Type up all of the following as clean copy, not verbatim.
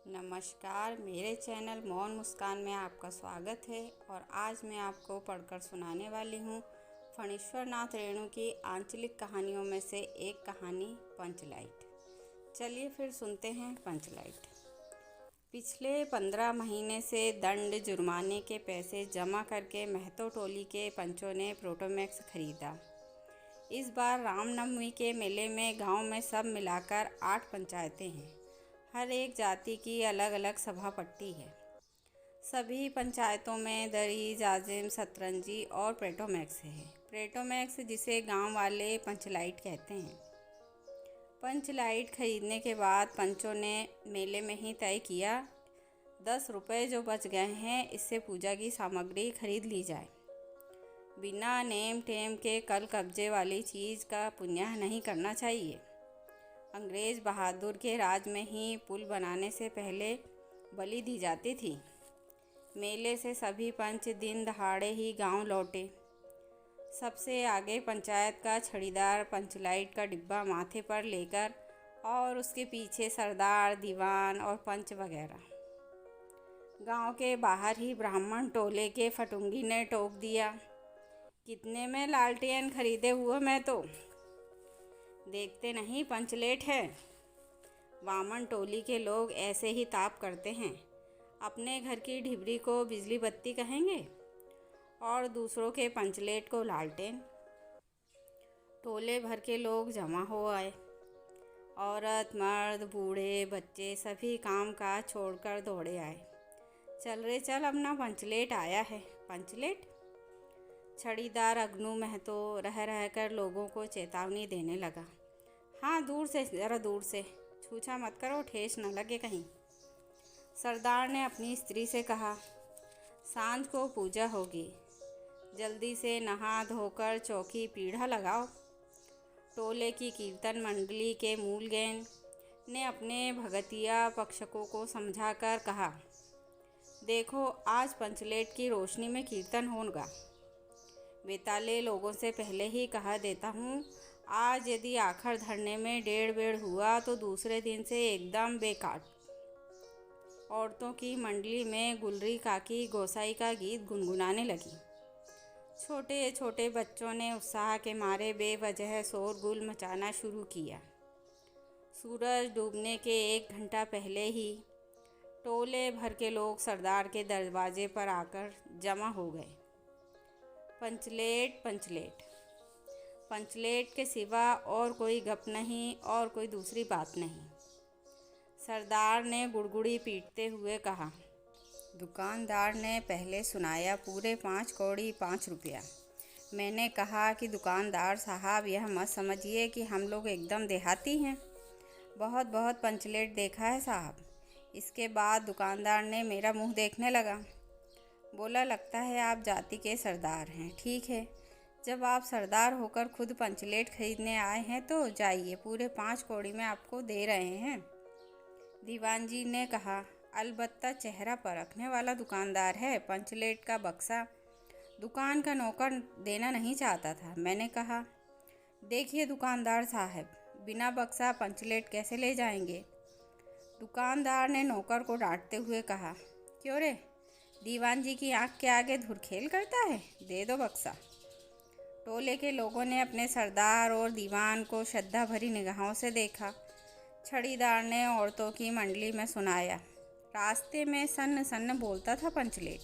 नमस्कार, मेरे चैनल मौन मुस्कान में आपका स्वागत है। और आज मैं आपको पढ़कर सुनाने वाली हूँ फणीश्वर नाथ रेणु की आंचलिक कहानियों में से एक कहानी पंचलाइट। चलिए फिर सुनते हैं पंचलाइट। पिछले 15 महीने से दंड जुर्माने के पैसे जमा करके महतो टोली के पंचों ने प्रोटोमैक्स खरीदा। इस बार रामनवमी के मेले में गांव में सब मिलाकर 8 पंचायतें हैं। हर एक जाति की अलग अलग सभा पट्टी है। सभी पंचायतों में दरी, जाजिम, सतरंजी और प्रोटोमैक्स है। प्रोटोमैक्स जिसे गांव वाले पंचलाइट कहते हैं। पंचलाइट खरीदने के बाद पंचों ने मेले में ही तय किया 10 रुपये जो बच गए हैं इससे पूजा की सामग्री खरीद ली जाए। बिना नेम टेम के कल कब्जे वाली चीज़ का पुण्य नहीं करना चाहिए। अंग्रेज़ बहादुर के राज में ही पुल बनाने से पहले बलि दी जाती थी। मेले से सभी पंच दिन दहाड़े ही गांव लौटे। सबसे आगे पंचायत का छड़ीदार पंचलाइट का डिब्बा माथे पर लेकर और उसके पीछे सरदार, दीवान और पंच वगैरह। गांव के बाहर ही ब्राह्मण टोले के फटुंगी ने टोक दिया, कितने में लालटेन खरीदे हुए मैं तो देखते नहीं पंचलेट है। वामन टोली के लोग ऐसे ही ताप करते हैं। अपने घर की ढिबरी को बिजली बत्ती कहेंगे और दूसरों के पंचलेट को लालटेन। टोले भर के लोग जमा हो आए। औरत, मर्द, बूढ़े, बच्चे सभी काम काज छोड़कर दौड़े आए। चल रे चल, अपना पंचलेट आया है। पंचलेट? छड़ीदार अग्नू महतो रह रहकर लोगों को चेतावनी देने लगा। हाँ, दूर से, ज़रा दूर से, छूछा मत करो, ठेस न लगे कहीं। सरदार ने अपनी स्त्री से कहा, सांझ को पूजा होगी, जल्दी से नहा धोकर चौकी पीढ़ा लगाओ। टोले की कीर्तन मंडली के मूलगैन ने अपने भगतिया पक्षकों को समझाकर कहा, देखो आज पंचलेट की रोशनी में कीर्तन होगा। बेताले लोगों से पहले ही कहा देता हूँ, आज यदि आखिर धरने में डेढ़ बेड़ हुआ तो दूसरे दिन से एकदम बेकार। औरतों की मंडली में गुलरी काकी गोसाई का गीत गुनगुनाने लगी। छोटे छोटे बच्चों ने उत्साह के मारे बेवजह शोरगुल मचाना शुरू किया। सूरज डूबने के 1 घंटा पहले ही टोले भर के लोग सरदार के दरवाजे पर आकर जमा हो गए। पंचलेट पंचलेट पंचलेट के सिवा और कोई गप नहीं और कोई दूसरी बात नहीं। सरदार ने गुड़गुड़ी पीटते हुए कहा। दुकानदार ने पहले सुनाया पूरे 5 कौड़ी 5 रुपया। मैंने कहा कि दुकानदार साहब, यह मत समझिए कि हम लोग एकदम देहाती हैं। बहुत बहुत पंचलेट देखा है साहब। इसके बाद दुकानदार ने मेरा मुंह देखने लगा। बोला, लगता है आप जाति के सरदार हैं। ठीक है, जब आप सरदार होकर खुद पंचलेट खरीदने आए हैं तो जाइए, पूरे 5 कौड़ी में आपको दे रहे हैं। दीवान जी ने कहा, अलबत्ता चेहरा परखने वाला दुकानदार है। पंचलेट का बक्सा दुकान का नौकर देना नहीं चाहता था। मैंने कहा, देखिए दुकानदार साहब, बिना बक्सा पंचलेट कैसे ले जाएंगे। दुकानदार ने नौकर को डांटते हुए कहा, क्यों रे, दीवान जी की आंख के आगे धुरखेल करता है, दे दो बक्सा। टोले के लोगों ने अपने सरदार और दीवान को श्रद्धा भरी निगाहों से देखा। छड़ीदार ने औरतों की मंडली में सुनाया। रास्ते में सन्न सन्न बोलता था पंचलेट,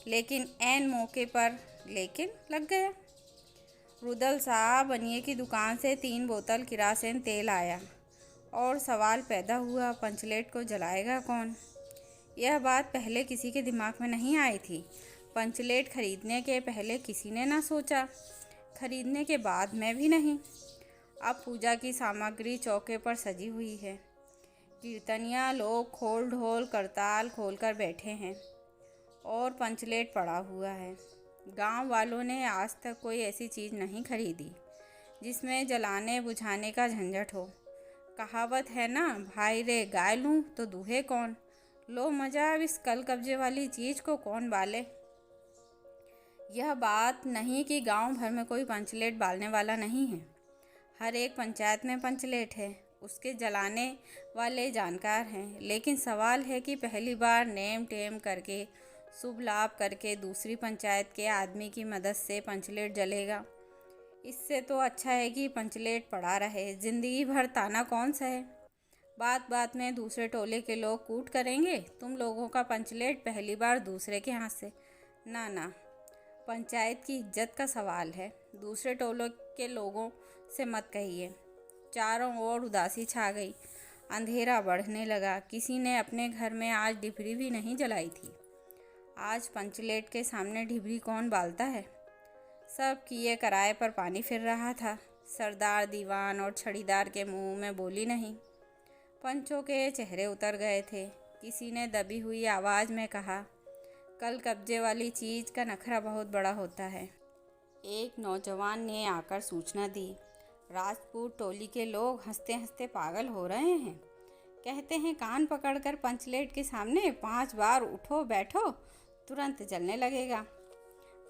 लेकिन ऐन मौके पर लेकिन लग गया। रुदल साहब बनिए की दुकान से 3 बोतल किरासन तेल आया और सवाल पैदा हुआ, पंचलेट को जलाएगा कौन। यह बात पहले किसी के दिमाग में नहीं आई थी। पंचलेट खरीदने के पहले किसी ने ना सोचा, खरीदने के बाद मैं भी नहीं। अब पूजा की सामग्री चौके पर सजी हुई है। कीर्तनिया लोग खोल ढोल करताल खोलकर बैठे हैं और पंचलेट पड़ा हुआ है। गांव वालों ने आज तक कोई ऐसी चीज़ नहीं खरीदी जिसमें जलाने बुझाने का झंझट हो। कहावत है ना, भाई रे गाय लूँ तो दूहे कौन। लो मजा, अब इस कल कब्जे वाली चीज़ को कौन बाले। यह बात नहीं कि गांव भर में कोई पंचलेट बालने वाला नहीं है। हर एक पंचायत में पंचलेट है उसके जलाने वाले जानकार हैं, लेकिन सवाल है कि पहली बार नेम टेम करके शुभ लाभ करके दूसरी पंचायत के आदमी की मदद से पंचलेट जलेगा। इससे तो अच्छा है कि पंचलेट पड़ा रहे, ज़िंदगी भर ताना कौन सहे। बात बात में दूसरे टोले के लोग कूट करेंगे, तुम लोगों का पंचलेट पहली बार दूसरे के हाथ से। ना ना, पंचायत की इज्जत का सवाल है, दूसरे टोलों के लोगों से मत कहिए। चारों ओर उदासी छा गई, अंधेरा बढ़ने लगा। किसी ने अपने घर में आज डिबरी भी नहीं जलाई थी। आज पंचलेट के सामने डिबरी कौन बालता है। सब किए कराए पर पानी फिर रहा था। सरदार, दीवान और छड़ीदार के मुंह में बोली नहीं। पंचों के चेहरे उतर गए थे। किसी ने दबी हुई आवाज़ में कहा, कल कब्जे वाली चीज़ का नखरा बहुत बड़ा होता है। एक नौजवान ने आकर सूचना दी, राजपूत टोली के लोग हंसते हंसते पागल हो रहे हैं। कहते हैं कान पकड़कर पंचलेट के सामने 5 बार उठो बैठो, तुरंत जलने लगेगा।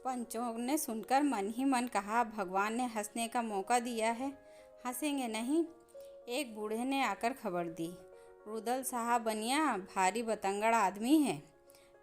पंचों ने सुनकर मन ही मन कहा, भगवान ने हंसने का मौका दिया है, हंसेंगे नहीं। एक बूढ़े ने आकर खबर दी, रुदल साहब बनिया भारी बतंगड़ आदमी है,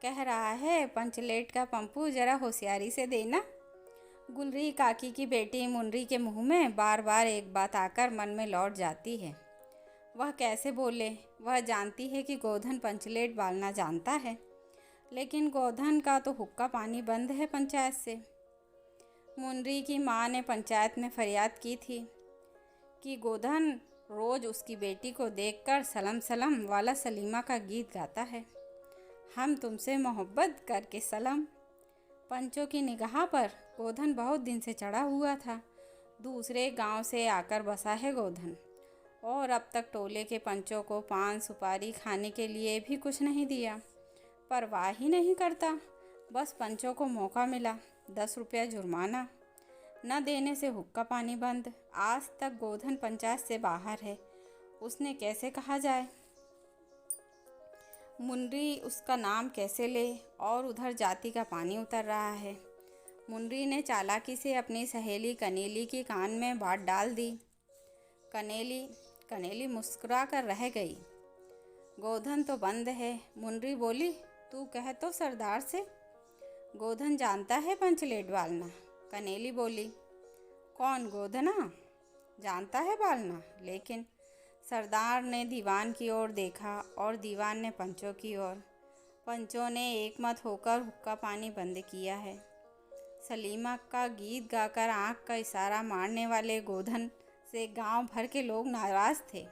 कह रहा है पंचलेट का पंपू जरा होशियारी से देना। गुलरी काकी की बेटी मुनरी के मुंह में बार बार एक बात आकर मन में लौट जाती है। वह कैसे बोले। वह जानती है कि गोधन पंचलेट बालना जानता है, लेकिन गोधन का तो हुक्का पानी बंद है पंचायत से। मुनरी की माँ ने पंचायत में फरियाद की थी कि गोधन रोज़ उसकी बेटी को देखकर सलम सलम वाला सलीमा का गीत गाता है, हम तुमसे मोहब्बत करके सलम। पंचों की निगाह पर गोधन बहुत दिन से चढ़ा हुआ था। दूसरे गांव से आकर बसा है गोधन, और अब तक टोले के पंचों को पान सुपारी खाने के लिए भी कुछ नहीं दिया। परवाह ही नहीं करता, बस पंचों को मौका मिला 10 रुपया जुर्माना, न देने से हुक्का पानी बंद। आज तक गोधन पंचायत से बाहर है, उसने कैसे कहा जाए। मुनरी उसका नाम कैसे ले, और उधर जाति का पानी उतर रहा है। मुनरी ने चालाकी से अपनी सहेली कनेली की कान में बात डाल दी। कनेली मुस्कुरा कर रह गई। गोधन तो बंद है। मुनरी बोली, तू कह तो सरदार से, गोधन जानता है पंचलेट बालना। कनेली बोली, कौन गोधना जानता है बालना, लेकिन सरदार ने दीवान की ओर देखा और दीवान ने पंचों की ओर। पंचों ने एकमत होकर हुक्का पानी बंद किया है। सलीमा का गीत गाकर आंख का इशारा मारने वाले गोधन से गांव भर के लोग नाराज़ थे।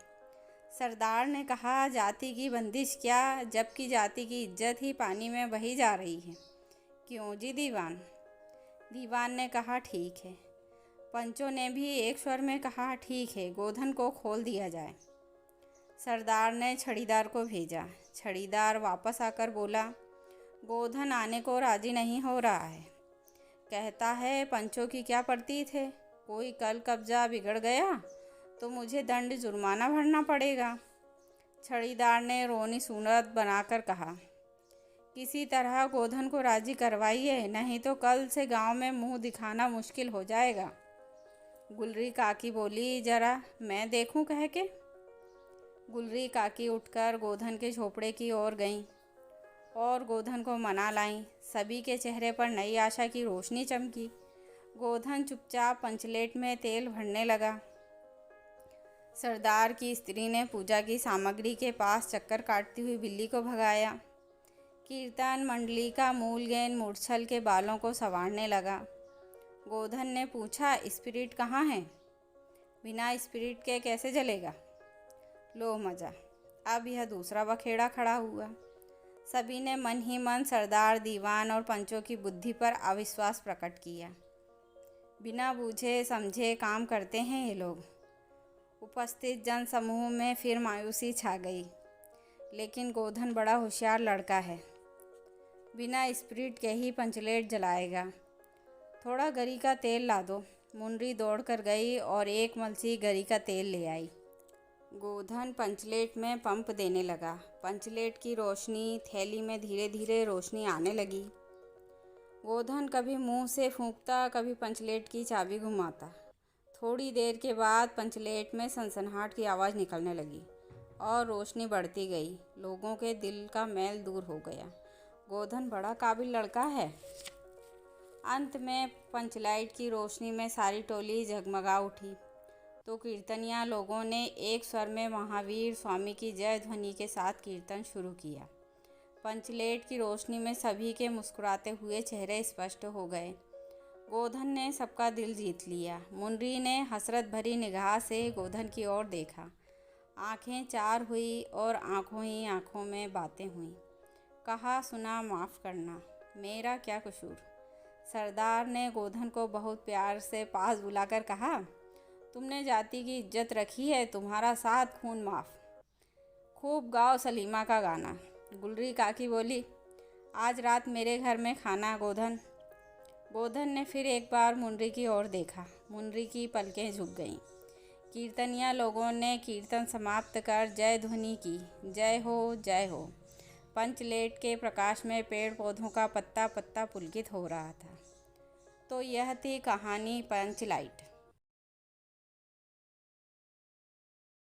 सरदार ने कहा, जाति की बंदिश क्या, जबकि जाति की इज्जत ही पानी में बही जा रही है। क्यों जी दीवान। दीवान ने कहा, ठीक है। पंचों ने भी एक स्वर में कहा, ठीक है, गोधन को खोल दिया जाए। सरदार ने छड़ीदार को भेजा। छड़ीदार वापस आकर बोला, गोधन आने को राजी नहीं हो रहा है, कहता है पंचों की क्या पड़ती थे, कोई कल कब्जा बिगड़ गया तो मुझे दंड जुर्माना भरना पड़ेगा। छड़ीदार ने रोनी सूरत बनाकर कहा, किसी तरह गोधन को राजी करवाइए, नहीं तो कल से गांव में मुंह दिखाना मुश्किल हो जाएगा। गुलरी काकी बोली, जरा मैं देखूं कह के। गुलरी काकी उठकर गोधन के झोपड़े की ओर गईं और गोधन को मना लाईं। सभी के चेहरे पर नई आशा की रोशनी चमकी। गोधन चुपचाप पंचलेट में तेल भरने लगा। सरदार की स्त्री ने पूजा की सामग्री के पास चक्कर काटती हुई बिल्ली को भगाया। कीर्तन मंडली का मूलगेन मूर्छल के बालों को संवारने लगा। गोधन ने पूछा, स्पिरिट कहाँ है? बिना स्पिरिट के कैसे जलेगा? लो मज़ा। अब यह दूसरा बखेड़ा खड़ा हुआ। सभी ने मन ही मन सरदार, दीवान और पंचों की बुद्धि पर अविश्वास प्रकट किया। बिना बूझे समझे काम करते हैं ये लोग। उपस्थित जन समूह में फिर मायूसी छा गई। लेकिन गोधन बड़ा होशियार लड़का है, बिना स्पिरिट के ही पंचलेट जलाएगा। थोड़ा गरी का तेल ला दो। मुनरी दौड़ कर गई और एक मलसी गरी का तेल ले आई। गोधन पंचलेट में पंप देने लगा। पंचलेट की रोशनी थैली में धीरे धीरे रोशनी आने लगी। गोधन कभी मुंह से फूंकता, कभी पंचलेट की चाबी घुमाता। थोड़ी देर के बाद पंचलेट में सनसनाहट की आवाज़ निकलने लगी और रोशनी बढ़ती गई। लोगों के दिल का मैल दूर हो गया। गोधन बड़ा काबिल लड़का है। अंत में पंचलाइट की रोशनी में सारी टोली जगमगा उठी तो कीर्तनिया लोगों ने एक स्वर में महावीर स्वामी की जय ध्वनि के साथ कीर्तन शुरू किया। पंचलेट की रोशनी में सभी के मुस्कुराते हुए चेहरे स्पष्ट हो गए। गोधन ने सबका दिल जीत लिया। मुन्नी ने हसरत भरी निगाह से गोधन की ओर देखा। आंखें चार हुई और आंखों ही आंखों में बातें हुईं। कहा, सुना, माफ़ करना, मेरा क्या कसूर। सरदार ने गोधन को बहुत प्यार से पास बुलाकर कहा, तुमने जाति की इज्जत रखी है, तुम्हारा साथ खून माफ़। खूब गाओ सलीमा का गाना। गुलरी काकी बोली, आज रात मेरे घर में खाना गोधन। गोधन ने फिर एक बार मुन्नी की ओर देखा। मुन्नी की पलकें झुक गईं। कीर्तनिया लोगों ने कीर्तन समाप्त कर जय ध्वनि की। जय हो, जय हो। पंचलेट के प्रकाश में पेड़ पौधों का पत्ता पत्ता पुलकित हो रहा था। तो यह थी कहानी पंचलाइट।